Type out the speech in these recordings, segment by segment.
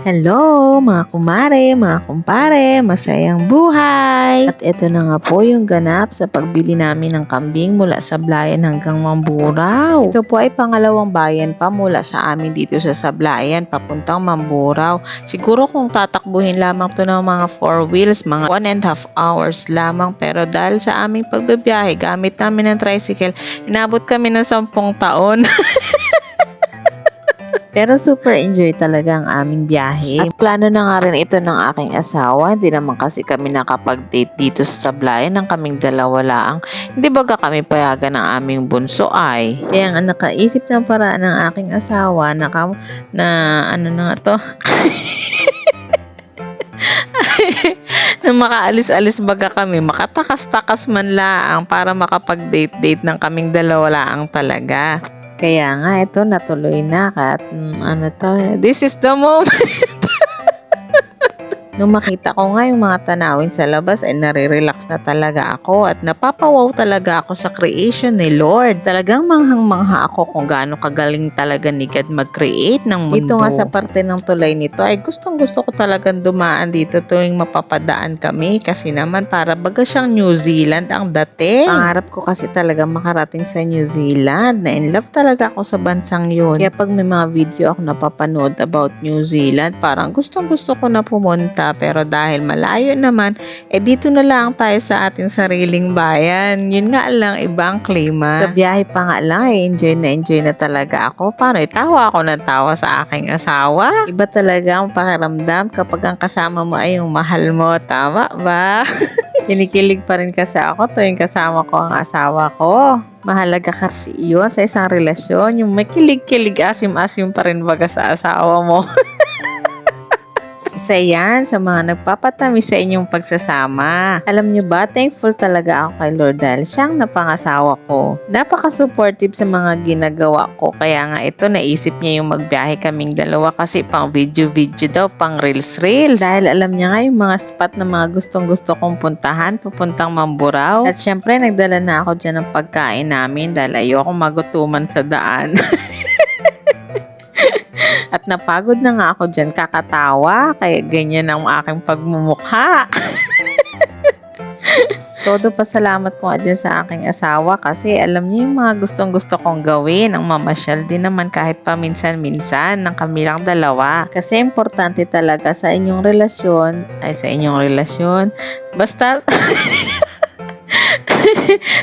Hello mga kumare, mga kumpare, masayang buhay! At ito na nga po yung ganap sa pagbili namin ng kambing mula Sablayan hanggang Mamburao. Ito po ay pangalawang bayan pa mula sa amin dito sa Sablayan papuntang Mamburao. Siguro kung tatakbuhin lamang to ng mga 4 wheels, mga 1.5 hours lamang. Pero dahil sa aming pagbabiyahe, gamit namin ng tricycle, inabot kami ng 10 taon. Pero super enjoy talaga ang aming biyahe. At plano na nga rin ito ng aking asawa. Hindi naman kasi kami nakapag-date dito sa Sablayan ng kaming dalawa lang. Hindi baga kami payagan ng aming bunso ay. Kaya nga nakaisip ng paraan ng aking asawa na ano na nga to? Na makaalis-alis baga kami, makatakas-takas man laang para makapag-date-date ng kaming dalawa laang talaga. Kaya nga, ito natuloy na at this is the moment. Nung makita ko nga yung mga tanawin sa labas ay nare-relax na talaga ako at napapawaw talaga ako sa creation ni Lord. Talagang manghang-mangha ako kung gaano kagaling talaga ni God mag-create ng mundo. Dito nga sa parte ng tulay nito ay gustong-gusto ko talagang dumaan dito tuwing mapapadaan kami kasi naman para baga siyang New Zealand ang dating. Pangarap ko kasi talaga makarating sa New Zealand. Na in love talaga ako sa bansang yun. Kaya pag may mga video ako napapanood about New Zealand, parang gustong-gusto ko na pumunta. Pero dahil malayo naman, dito na lang tayo sa ating sariling bayan. Yun nga lang, ibang klima. Sa biyahe pa nga lang, enjoy na talaga ako. Paano, tawa ako ng tawa sa aking asawa. Iba talaga ang pakiramdam kapag ang kasama mo ay yung mahal mo. Tama ba? Kinikilig pa rin kasi ako tuwing kasama ko ang asawa ko. Mahalaga kasi yun sa isang relasyon. Yung may kilig-kilig, asim-asim pa rin baga sa asawa mo. Isa yan sa mga nagpapatamis sa inyong pagsasama. Alam nyo ba, thankful talaga ako kay Lord dahil siyang napangasawa ko. Napaka-supportive sa mga ginagawa ko. Kaya nga ito, naisip niya yung magbiyahe kaming dalawa kasi pang video-video daw, pang reels-reels. Dahil alam niya nga yung mga spot na mga gustong-gusto kong puntahan, papuntang Mamburao. At syempre, nagdala na ako dyan ng pagkain namin dahil ayoko magutuman sa daan. At napagod na nga ako dyan kakatawa, kaya ganyan ang aking pagmumukha. Todo pasalamat ko nga dyan sa aking asawa kasi alam niya yung mga gustong-gusto kong gawin. Ang mamasyal din naman kahit paminsan-minsan ng kamilang dalawa. Kasi importante talaga sa inyong relasyon, basta...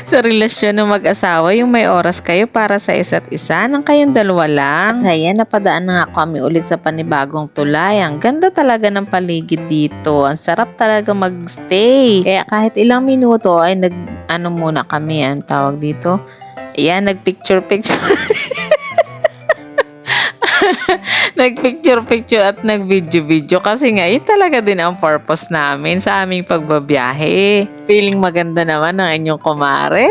sa relasyon ng mag-asawa, yung may oras kayo para sa isa't isa ng kayong dalawa lang. At ayan, napadaan na nga kami ulit sa panibagong tulay. Ang ganda talaga ng paligid dito. Ang sarap talaga mag-stay. Kaya kahit ilang minuto ay muna kami, ang tawag dito. Ayan, nagpicture-picture. Nagpicture-picture at nag-video-video kasi nga yun talaga din ang purpose namin sa aming pagbabiyahe. Feeling maganda naman ang inyong kumare.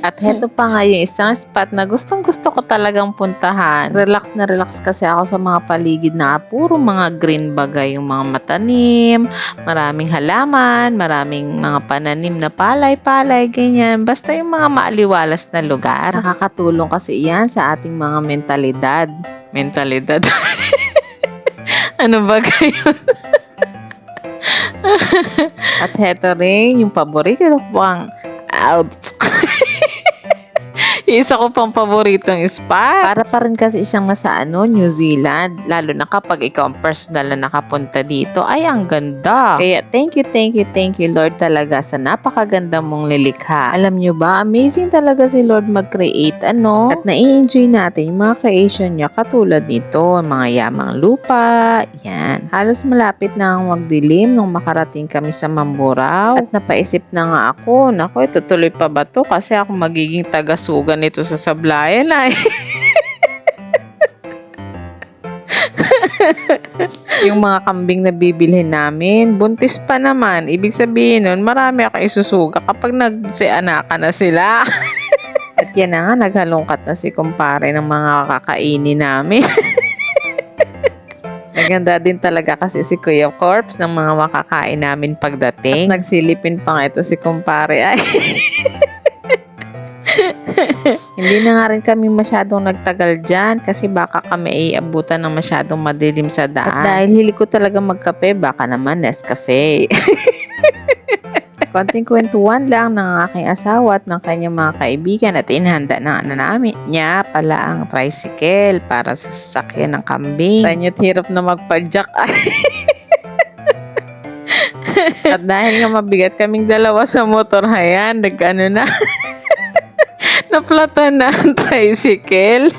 At heto pa nga yung isang spot na gustong-gusto ko talagang puntahan. Relax na relax kasi ako sa mga paligid na puro mga green bagay, yung mga matanim, maraming halaman, maraming mga pananim na palay-palay, ganyan. Basta yung mga maaliwalas na lugar. Nakakatulong kasi yan sa ating mga mentalidad. Mentalidad? Ano ba kayo? At heto rin, yung paborito ko ang yung isa ko pang paboritong spot. Para pa rin kasi siyang nasa New Zealand. Lalo na kapag ikaw ang personal na nakapunta dito, ay ang ganda. Kaya thank you Lord talaga sa napakaganda mong lilikha. Alam nyo ba, amazing talaga si Lord mag-create At nai-enjoy natin yung mga creation niya katulad nito, mga yamang lupa, yan. Halos malapit na ang magdilim nung makarating kami sa Mamburao. At napaisip na nga ako, naku, itutuloy pa ba to? Kasi ako magiging taga-sugan nito sa Sablayan ay. Yung mga kambing na bibilhin namin, buntis pa naman. Ibig sabihin nun, marami ako isusuga kapag nagsianakan na sila. At yan na nga, naghalongkat na si kumpare ng mga kakainin namin. Maganda din talaga kasi si Kuya Corps ng mga makakain namin pagdating. At nagsilipin pa nga ito si kumpare ay. Hindi na nga rin kami masyadong nagtagal dyan kasi baka kami abutan ng masyadong madilim sa daan. At dahil hilig ko talaga magkape, baka naman Nescafe. Konting kwentuhan lang ng aking asawa at ng kanyang mga kaibigan at inihanda na namin niya pala ang tricycle para sa sasakyan ng kambing. Tanya't hirap na magpadyak. At dahil nga mabigat kaming dalawa sa motor, hayan, nag-ano na. Naplatan na ang tricycle.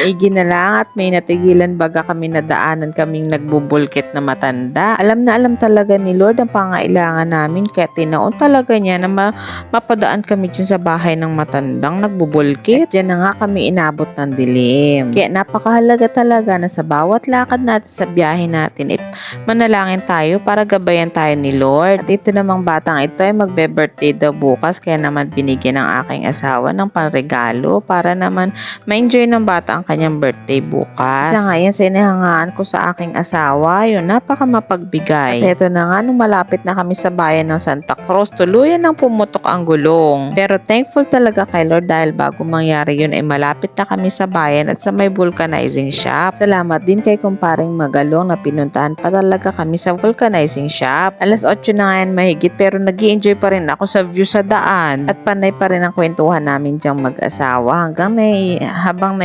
Maigi na lang at may natigilan baga kami nadaanan kaming nagbubulkit na matanda. Alam na alam talaga ni Lord ang pangailangan namin kaya tinaon talaga niya na mapadaan kami dyan sa bahay ng matandang nagbubulkit. At dyan na nga kami inabot ng dilim. Kaya napakahalaga talaga na sa bawat lakad natin sa biyahe natin manalangin tayo para gabayan tayo ni Lord. At ito namang batang ito ay magbe-birthday daw bukas kaya naman binigyan ng aking asawa ng panregalo para naman ma-enjoy ng bata ang kanyang birthday bukas. Isa nga yan sinahangaan ko sa aking asawa, yun napaka mapagbigay. At ito na nga nung malapit na kami sa bayan ng Santa Cruz, tuluyan nang pumutok ang gulong. Pero thankful talaga kay Lord dahil bago mangyari yun ay malapit na kami sa bayan at sa may vulcanizing shop. Salamat din kay kumparing Magalong na pinuntahan pa talaga kami sa vulcanizing shop. Alas 8 na nga yan mahigit pero nag-i-enjoy pa rin ako sa view sa daan at panay pa rin ang kwentuhan namin diyang mag-asawa hanggang habang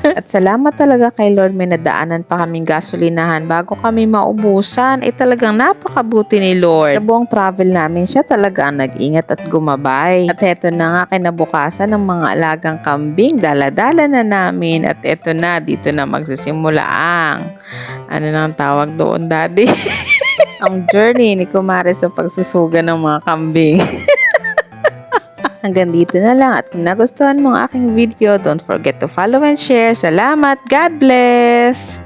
At salamat talaga kay Lord may nadaanan pa kaming gasolinahan bago kami maubusan. Talagang napakabuti ni Lord. Sa buong travel namin siya talaga ang nag-ingat at gumabay. At eto na nga kinabukasan ng mga alagang kambing. Dala-dala na namin. At eto na, dito na magsisimula ang ano nang tawag doon, Daddy? Ang journey ni Kumare sa pagsusuga ng mga kambing. Hanggang dito na lang at kung nagustuhan mo ang aking video, don't forget to follow and share. Salamat! God bless!